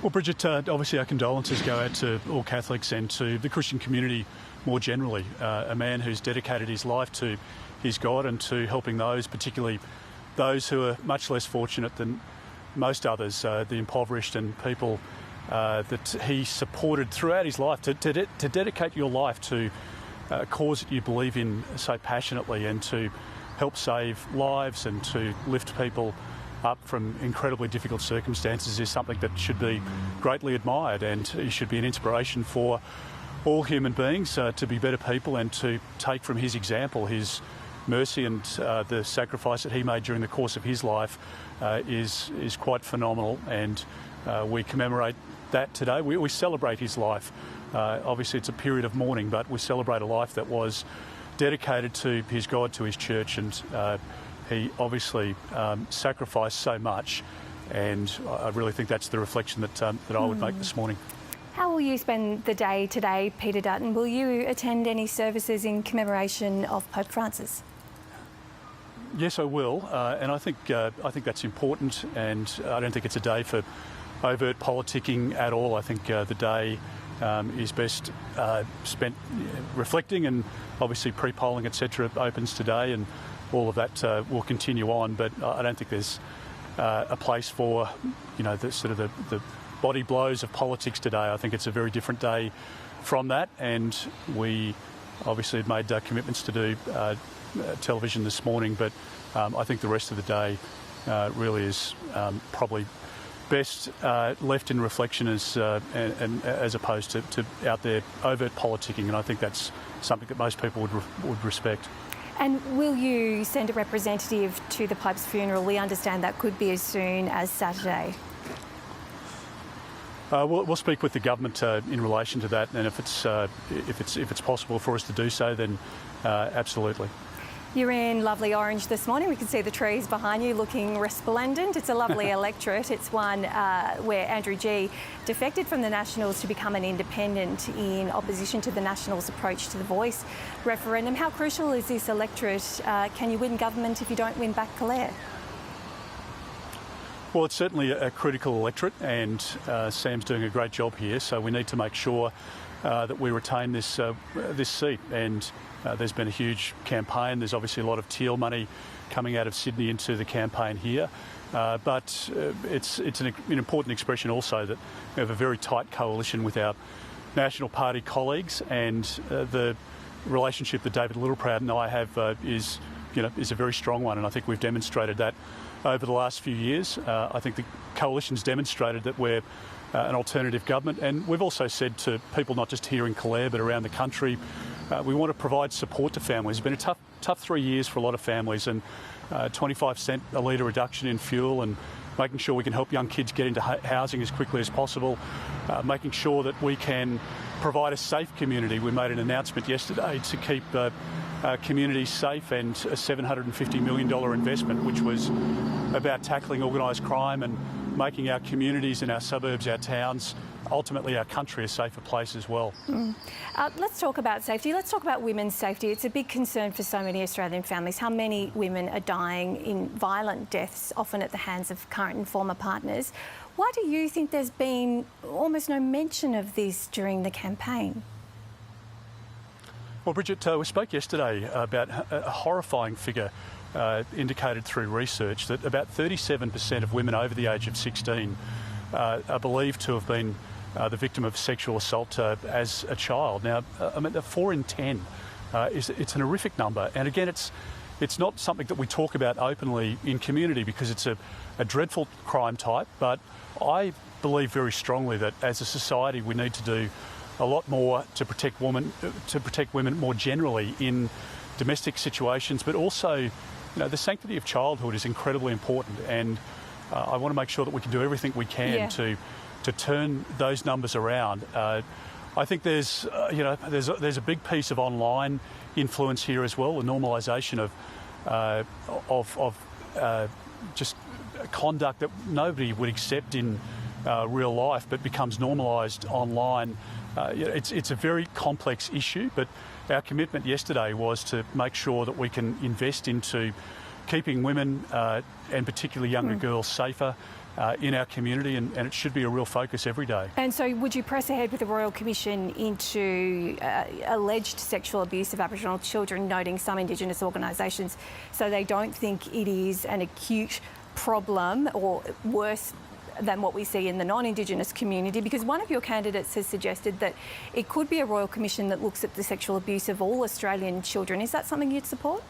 Well, Bridget, obviously our condolences go out to all Catholics and to the Christian community more generally. A man who's dedicated his life to his God and to helping those, particularly those who are much less fortunate than most others, the impoverished and people that he supported throughout his life. To dedicate your life to a cause that you believe in so passionately and to help save lives and to lift people up from incredibly difficult circumstances is something that should be greatly admired, and he should be an inspiration for all human beings to be better people and to take from his example. His mercy and the sacrifice that he made during the course of his life is quite phenomenal, and we commemorate that today. We celebrate his life. Obviously it's a period of mourning, but we celebrate a life that was dedicated to his God, to his church, and he obviously sacrificed so much, and I really think that's the reflection that I would make this morning. How will you spend the day today, Peter Dutton? Will you attend any services in commemoration of Pope Francis? Yes, I will, and I think that's important, and I don't think it's a day for overt politicking at all. I think the day is best spent reflecting, and obviously pre-polling, etc., opens today, and all of that will continue on. But I don't think there's a place for, the body blows of politics today. I think it's a very different day from that, and we obviously have made commitments to do television this morning, but I think the rest of the day really is probably best left in reflection as opposed to out there overt politicking, and I think that's something that most people would respect. And will you send a representative to the Pope's funeral? We understand that could be as soon as Saturday. We'll speak with the government in relation to that, and if it's possible for us to do so, then absolutely. You're in lovely orange this morning. We can see the trees behind you looking resplendent. It's a lovely electorate. It's one where Andrew Gee defected from the Nationals to become an independent in opposition to the Nationals' approach to the Voice referendum. How crucial is this electorate? Can you win government if you don't win back Clare? Well, it's certainly a critical electorate, and Sam's doing a great job here, so we need to make sure that we retain this seat. And there's been a huge campaign. There's obviously a lot of teal money coming out of Sydney into the campaign here, but it's an important expression also that we have a very tight coalition with our National Party colleagues, and the relationship that David Littleproud and I have is a very strong one, and I think we've demonstrated that over the last few years. I think the coalition's demonstrated that we're an alternative government, and we've also said to people not just here in Calare but around the country, we want to provide support to families. It's been a tough 3 years for a lot of families, and 25 cent a litre reduction in fuel, and making sure we can help young kids get into housing as quickly as possible, making sure that we can provide a safe community. We made an announcement yesterday to keep communities safe, and a $750 million investment, which was about tackling organised crime and making our communities and our suburbs, our towns, ultimately our country, a safer place as well. Let's talk about safety. Let's talk about women's safety. It's a big concern for so many Australian families. How many women are dying in violent deaths, often at the hands of current and former partners? Why do you think there's been almost no mention of this during the campaign? Well, Bridget, we spoke yesterday about a horrifying figure indicated through research that about 37% of women over the age of 16 are believed to have been the victim of sexual assault as a child. Now, 4 in 10, it's an horrific number. And again, it's not something that we talk about openly in community because it's a dreadful crime type. But I believe very strongly that as a society we need to do a lot more to protect women more generally in domestic situations, but also, the sanctity of childhood is incredibly important, and I want to make sure that we can do everything we can to turn those numbers around. I think there's a big piece of online influence here as well, the normalisation of just conduct that nobody would accept in real life, but becomes normalised online. It's a very complex issue, but our commitment yesterday was to make sure that we can invest into keeping women and particularly younger girls safer in our community, and it should be a real focus every day. And so would you press ahead with the Royal Commission into alleged sexual abuse of Aboriginal children, noting some Indigenous organisations so they don't think it is an acute problem or worse than what we see in the non-Indigenous community? Because one of your candidates has suggested that it could be a Royal Commission that looks at the sexual abuse of all Australian children. Is that something you'd support?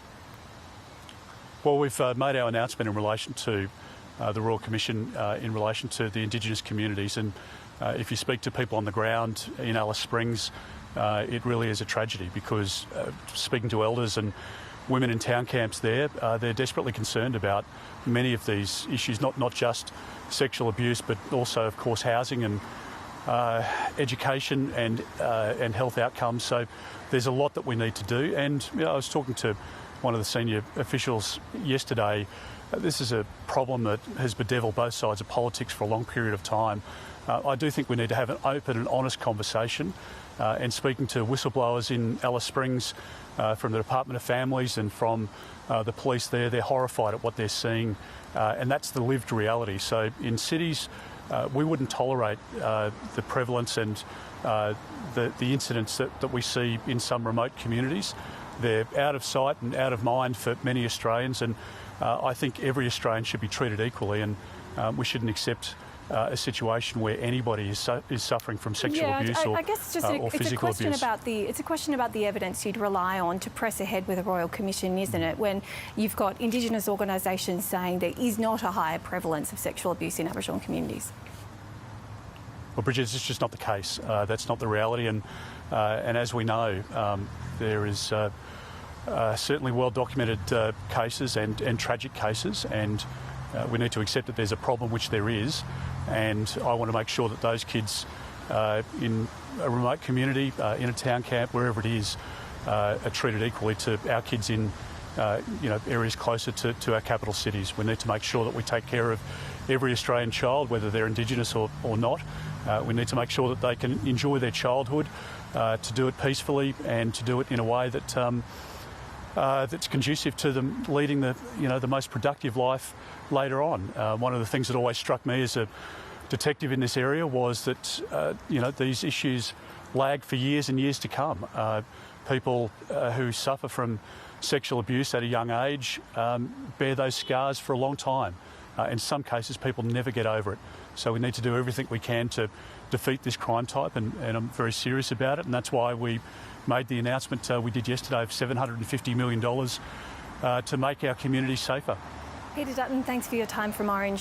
Well, we've made our announcement in relation to the Royal Commission in relation to the Indigenous communities, and if you speak to people on the ground in Alice Springs, it really is a tragedy, because speaking to elders and women in town camps there, they're desperately concerned about many of these issues, not just sexual abuse, but also, of course, housing and education and health outcomes. So there's a lot that we need to do. And I was talking to one of the senior officials yesterday. This is a problem that has bedeviled both sides of politics for a long period of time. I do think we need to have an open and honest conversation. And speaking to whistleblowers in Alice Springs from the Department of Families and from the police there, they're horrified at what they're seeing, and that's the lived reality. So in cities, we wouldn't tolerate the prevalence and the incidents that we see in some remote communities. They're out of sight and out of mind for many Australians, and I think every Australian should be treated equally, and we shouldn't accept a situation where anybody is suffering from sexual abuse or physical abuse. It's a question about the evidence you'd rely on to press ahead with a Royal Commission, isn't it? When you've got Indigenous organisations saying there is not a higher prevalence of sexual abuse in Aboriginal communities. Well, Bridget, it's just not the case. That's not the reality, and as we know, there is certainly well-documented cases and tragic cases, and we need to accept that there's a problem, which there is, and I want to make sure that those kids in a remote community, in a town camp, wherever it is, are treated equally to our kids in areas closer to our capital cities. We need to make sure that we take care of every Australian child, whether they're Indigenous or not. We need to make sure that they can enjoy their childhood, to do it peacefully and to do it in a way that that's conducive to them leading the most productive life later on. One of the things that always struck me as a detective in this area was that these issues lag for years and years to come. People who suffer from sexual abuse at a young age bear those scars for a long time. In some cases, people never get over it. So we need to do everything we can to defeat this crime type, and I'm very serious about it, and that's why we made the announcement we did yesterday of $750 million to make our community safer. Peter Dutton, thanks for your time from Orange.